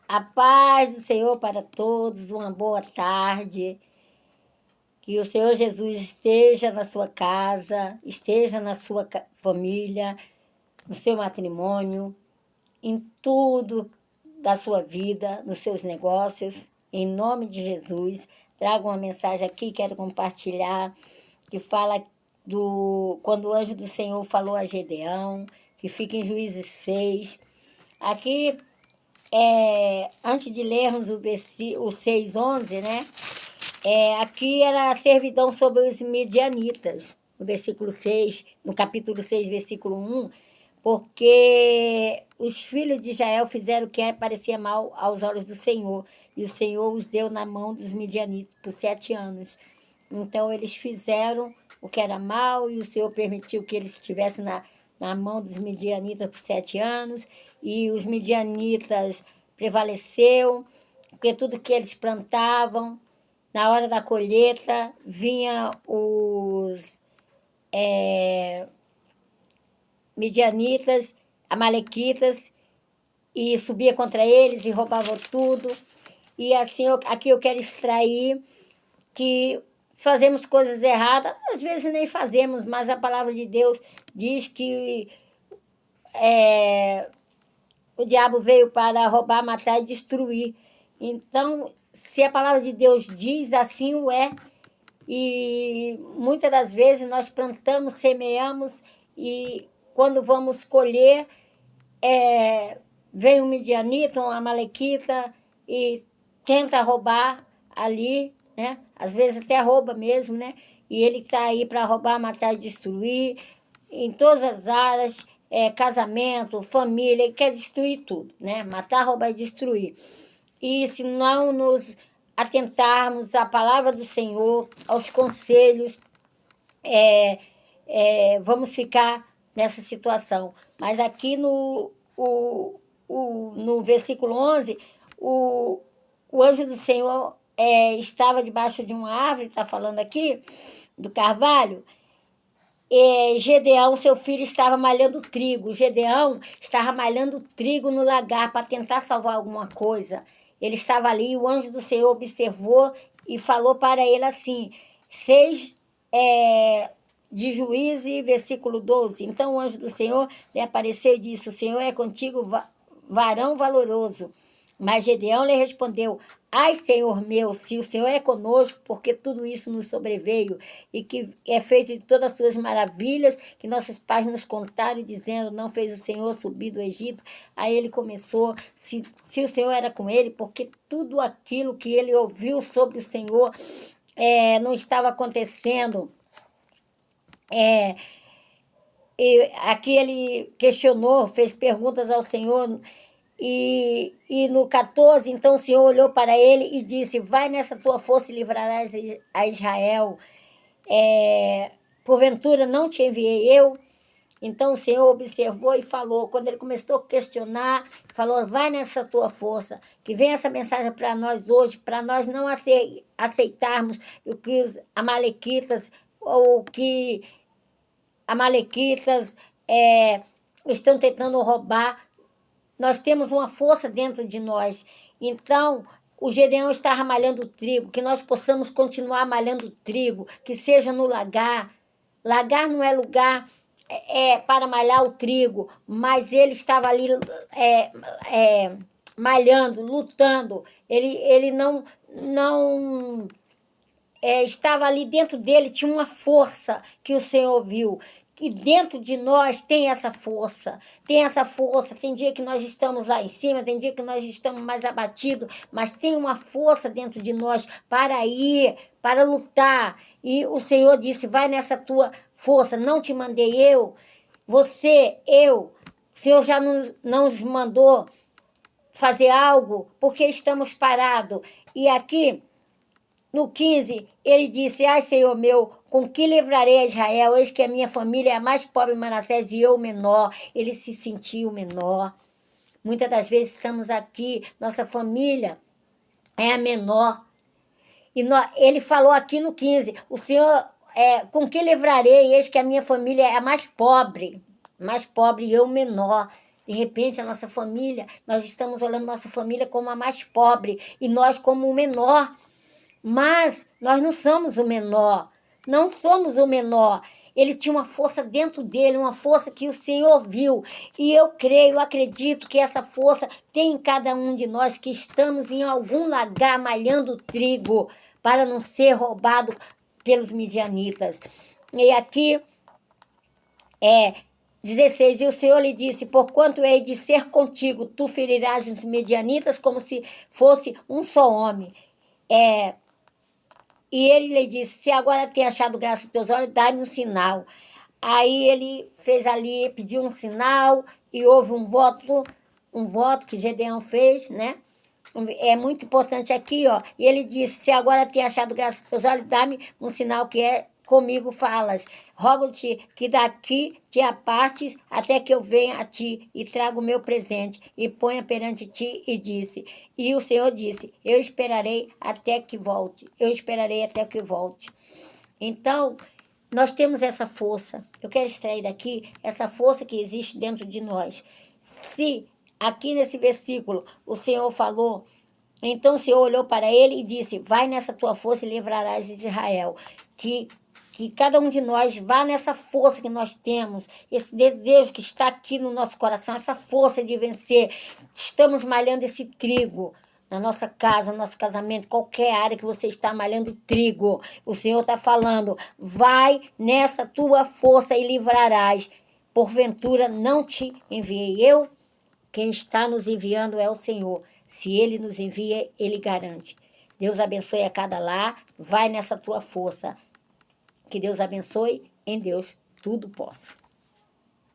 A paz do Senhor para todos, uma boa tarde. Que o Senhor Jesus esteja na sua casa, esteja na sua família, no seu matrimônio, em tudo da sua vida, nos seus negócios. Em nome de Jesus, trago uma mensagem aqui, quero compartilhar, que fala quando o anjo do Senhor falou a Gedeão, que fica em Juízes 6. Aqui, antes de lermos o 6:11, né? Aqui era a servidão sobre os midianitas, no versículo 6, no capítulo 6, versículo 1, porque os filhos de Israel fizeram o que parecia mal aos olhos do Senhor, e o Senhor os deu na mão dos midianitas por 7 anos. Então, eles fizeram o que era mal, e o Senhor permitiu que eles estivessem na mão dos midianitas por 7 anos, e os midianitas prevaleceram, porque tudo que eles plantavam, na hora da colheita, vinha os midianitas, amalequitas, e subia contra eles e roubava tudo. E assim, aqui eu quero extrair que fazemos coisas erradas, às vezes nem fazemos, mas a palavra de Deus diz que o diabo veio para roubar, matar e destruir. Então, se a palavra de Deus diz, assim o é. E muitas das vezes nós plantamos, semeamos, e quando vamos colher, vem um midianita, uma amalequita e tenta roubar ali, né? Às vezes até rouba mesmo, né? E ele está aí para roubar, matar e destruir em todas as áreas, casamento, família, ele quer destruir tudo, né? Matar, roubar e destruir. E se não nos atentarmos à palavra do Senhor, aos conselhos, vamos ficar nessa situação. Mas aqui no versículo 11, o anjo do Senhor estava debaixo de uma árvore, está falando aqui, do carvalho. Gedeão, seu filho, estava malhando trigo. Gedeão estava malhando trigo no lagar para tentar salvar alguma coisa. Ele estava ali, o anjo do Senhor observou e falou para ele assim, 6 de Juízes, versículo 12. Então o anjo do Senhor lhe apareceu e disse, o Senhor é contigo, varão valoroso. Mas Gedeão lhe respondeu, ai, Senhor meu, se o Senhor é conosco, porque tudo isso nos sobreveio, e que é feito de todas as suas maravilhas, que nossos pais nos contaram, dizendo, não fez o Senhor subir do Egito. Aí ele começou, se o Senhor era com ele, porque tudo aquilo que ele ouviu sobre o Senhor não estava acontecendo. E aqui ele questionou, fez perguntas ao Senhor, e no 14, então o Senhor olhou para ele e disse, vai nessa tua força e livrarás a Israel. Porventura não te enviei eu? Então o Senhor observou e falou, quando ele começou a questionar, falou, vai nessa tua força, que vem essa mensagem para nós hoje, para nós não aceitarmos o que os amalequitas, ou o que amalequitas estão tentando roubar. Nós temos uma força dentro de nós. Então, o Gedeão estava malhando trigo, que nós possamos continuar malhando trigo, que seja no lagar. Lagar não é lugar para malhar o trigo, mas ele estava ali malhando, lutando. Ele não estava ali dentro dele, tinha uma força que o Senhor viu. Que dentro de nós tem essa força, tem dia que nós estamos lá em cima, tem dia que nós estamos mais abatidos, mas tem uma força dentro de nós para ir, para lutar, e o Senhor disse, vai nessa tua força, não te mandei eu, o Senhor já não nos mandou fazer algo, porque estamos parados, e aqui, no 15, ele disse, ai, Senhor meu, com que livrarei a Israel? Eis que a minha família é a mais pobre em Manassés e eu o menor. Ele se sentiu menor. Muitas das vezes estamos aqui, nossa família é a menor. E ele falou aqui no 15, o Senhor, com que livrarei? Eis que a minha família é a mais pobre e eu o menor. De repente, a nossa família, nós estamos olhando nossa família como a mais pobre e nós como o menor. Mas nós não somos o menor. Não somos o menor. Ele tinha uma força dentro dele, uma força que o Senhor viu. E eu creio, eu acredito que essa força tem em cada um de nós que estamos em algum lagar malhando trigo para não ser roubado pelos midianitas. E aqui 16, e o Senhor lhe disse, porquanto hei de ser contigo, tu ferirás os midianitas como se fosse um só homem. E ele lhe disse, se agora tem achado graça aos teus olhos, dá-me um sinal. Aí ele fez ali, pediu um sinal e houve um voto que Gedeão fez, né? É muito importante aqui, ó. E ele disse, se agora tem achado graça aos teus olhos, dá-me um sinal que é comigo falas. Rogo-te que daqui te apartes até que eu venha a ti e traga o meu presente e ponha perante ti e disse. E o Senhor disse, eu esperarei até que volte. Eu esperarei até que volte. Então, nós temos essa força. Eu quero extrair daqui essa força que existe dentro de nós. Se aqui nesse versículo o Senhor falou, então o Senhor olhou para ele e disse, vai nessa tua força e livrarás Israel. Que cada um de nós vá nessa força que nós temos, esse desejo que está aqui no nosso coração, essa força de vencer. Estamos malhando esse trigo na nossa casa, no nosso casamento, qualquer área que você está malhando trigo. O Senhor está falando, vai nessa tua força e livrarás. Porventura não te enviei eu? Quem está nos enviando é o Senhor. Se Ele nos envia, Ele garante. Deus abençoe a cada lar, vai nessa tua força. Que Deus abençoe, em Deus tudo posso.